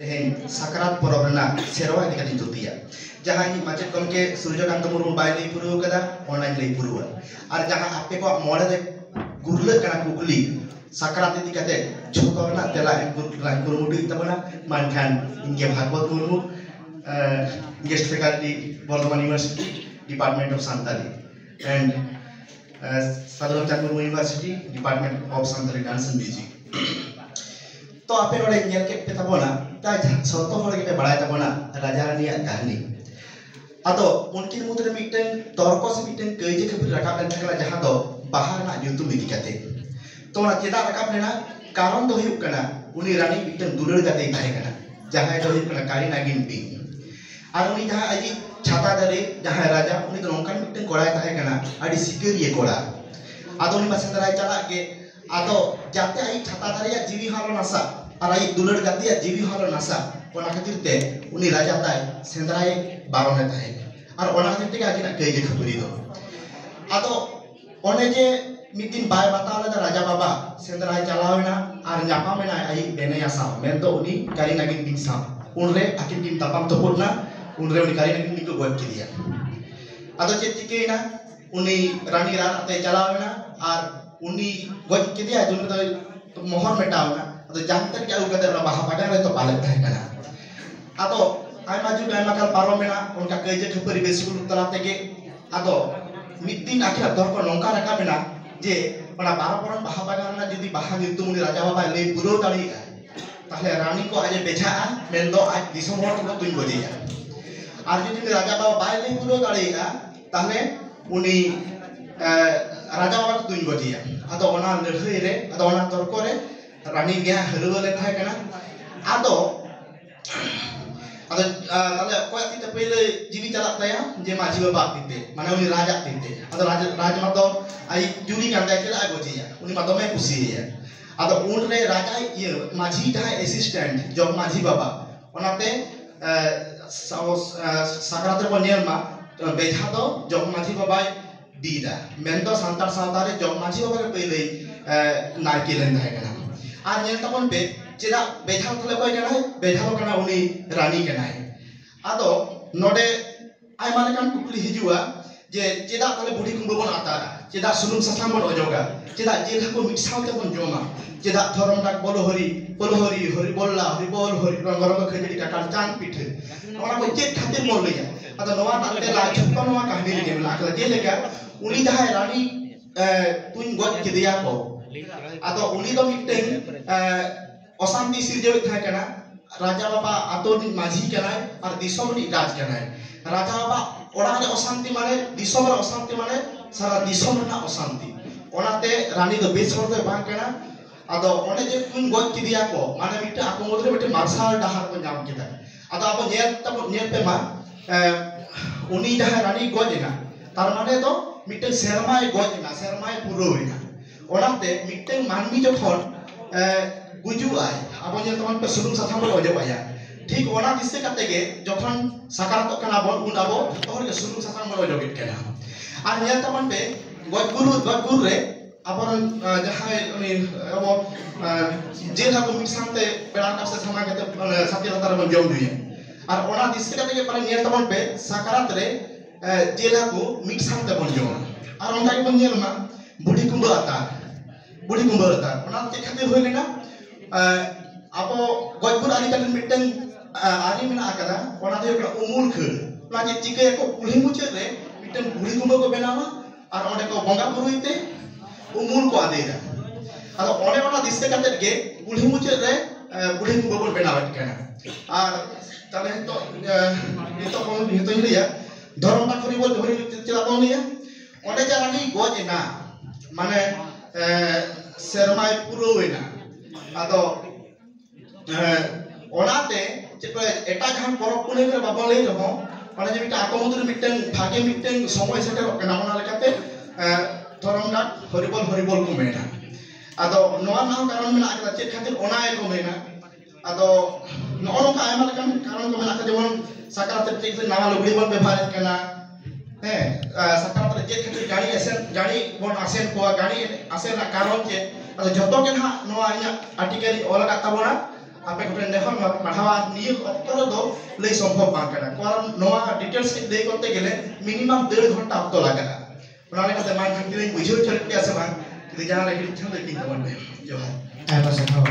Sakarat porobna serwa ini kan tutia. Jahan ini macet komke Suryakanto Murmu bai lay puru kada online lay puru. Ar jahan ape ko modal gurule kana kukuli sakarat ini kate choto na tela yang Murmu itu tabana mankan inge Bhagwat Murmu guest faculty Bardhaman University Department of Santali and Sadhu Ramchandra Murmu University Department of Santali Dance and Music. तो आपे नोड़े nil के पे तबोना ता सोतो होड़े के पे बड़ाई तबोना राजा रानी कहानी अतो उनकी मुद्रे मीटिंग तोरको से मीटिंग कई जगह पर रखा पेन थकला जहाँ तो बाहर ना यूट्यूब में दिखाते तो ना चेता रखा पेना कारण तो ही कना उन्हीं रानी मीटिंग दूर जाते ही कना जहाँ तो ही कना कारी नागिन पी और उन्हीं जहाँ अजी छाता दरे जहाँ राजा उन्हीं तो नौकर मीटिंग कोड़ा है कना अड़ी सिक्योर ये कोड़ा अतो उन्हीं बस अंदर आई चला के अतो जाते आई छाता दरे या जीवी हालो नसा अराई दुलड़ जाती है जीवी हालो नसा ओना खातिर ते उनी राजा ताई सेंद्राय बारोने ताई और ओना खातिर ते आकिना कई जे खबरी दो आतो ओने जे मिदिन बाय बतावले राजा बाबा सेंद्राय चलावेना और न्यापा मेना आई बेने यासा मेन तो उनी कारी नागिन दिन सा उनरे आकिन दिन तापाम तो पोडना उनरे उनी कारी नागिन दिन को गोट किया आतो चे चिकेना उनी रानी रात ते चलावेना और उनी गोट किया जुन तो मोहर मेटावना तो जानते क्या उनका तेरा बाहा पड़ा तो पाले था क्या ना आतो आई माजू आई माकल पारो में ना उनका कई जगह पर बेसिकल तलाते के आतो मिट्टी आखिर तोर को नौका रखा में ना जे पना पारो परन बाहा पड़ा ना जिदी बाहा नितु मुनि राजा बाबा ले बुरो ताली ताले रानी को आज बेचा मेंदो आज दिसंबर को तुम बजे आज जिदी राजा बाबा बाय ले बुरो ताली ताले उनी राजा बाबा को तुम बजे आतो ओना लड़ाई रे आतो ओना तोरको रे रानी गया हलवले था कना आदो आदो ताले कोई तीते पहले जीवी चला तया जे माझी बाबा तीते माने उनी राजा तीते आदो राज मतो आई जूरी कांदा केला गोजिया उनी मतो में खुशी है आदो उन रे राजा ये माझी ता असिस्टेंट जो माझी बाबा ओनाते साकरात को नेलमा बेधा दो जो माझी बाबा दीदा मेंदो सांतार सांतारे जो माझी बाबा के पहले नायकी लेन था कना आज नेल तपन पे चेदा बेधा तले कोई कना बेधा लो कना उनी रानी कना है आदो नोडे आई माने कान कुकली हिजुआ जे चेदा तले बुढ़ी कुंबो बन आता चेदा सुनुम ससाम बन ओजोगा चेदा जेल को मिक्साव ते बन जोमा चेदा थरम डाक बोलो हरि हरि बोलला हरि बोल हरि रंगरंग खजड़ी का कांचान पीठे ओना को चेक खातिर मोल लिया आदो नवा नाते ला छप्पन नवा कहानी ले गेला अकला जे लेगा उनी जहां रानी तुन गोद के दिया को आतो उनी तो मिटें अशांति सिरजेव था कना राजा बाबा आतो माझी कना और दिसम नी राज कना राजा बाबा ओड़ा रे अशांति माने दिसम रे अशांति माने सारा दिसम ना अशांति ओनाते रानी दो बेस होते बां कना आतो ओने जे कुन गोद कि दिया को माने मिटे आको मोदरे मिटे मार्शल डाहर को नाम किदा आतो आपो नेल पे मा उनी जहां रानी गोजना तार माने तो मिटे शर्माए गोजना शर्माए पुरोइना ओनाते मिटे मानमी जखन गुजु आय अब जे तमन पे सुनुम साथाम बोले ओजे पाया ठीक ओना दिसे कते के जखन सकारात्मक कना बन उन आबो तोहर के सुनुम साथाम बोले ओजे बिट केना आर नेल तमन पे गजगुरु रे अपन जहां उनी अब जे था को मिक्सांते पेड़ा का से समा के साथी लतार बन जम दुए आर ओना दिसे कते के पर नेल तमन पे सकारात रे जेला को मिक्सांते बन जम आर ओंका के बन नेल मा बुढ़ी कुंबा आता ओना ते खातिर होय लेना आपो गजपुर आली तक मिटन आरी मेना आकरा ओना दे उमुल खर ओना जे चिके को कुली मुचे रे मिटन बुढ़ी कुंबा को बनावा और ओने को बंगा पुरुइते उमुल को आदेरा आदो ओने ओना दिसे कते के बुढ़ी मुचे रे बुढ़ी कुंबा को बनावा केना और ताले तो को लिया धर्म का खरी बोल धरी चला तो लिया ओने जारानी गोजना माने शर्माय पुरोवेना आदो ओनाते चेको एटा जहां परब पुने रे बाबा ले रहो माने जे मिटा आकोमुद्र मिटन भागे मिटन समय सेटर कना ओना लेकाते धरमडा हरिबोल को मेना आदो नोआ नाम कारण मेना आकरा चे खातिर ओना ए को मेना आदो नोनो का आयमा लेकन कारण को मेना जेमन सकारात ठीक से नामा लुगड़ी बन व्यवहार करना है सकारात रे जे खातिर गाड़ी बन आसेन को गाड़ी आसेन ना कारण जे जतो के ना नोआ इना आर्टिकल ओला का तबोना आपे को नेहर पढ़ावा निये अक्तर दो लई संभव बा करा कारण नोआ डिटेल्स लई करते गेले मिनिमम 1.5 घंटा अक्तो लागेला उना लेकाते मान खंती बुझो चलते आसे बा कि जहां रे कि छन लेकिन तमन जोहार आइबा सखाव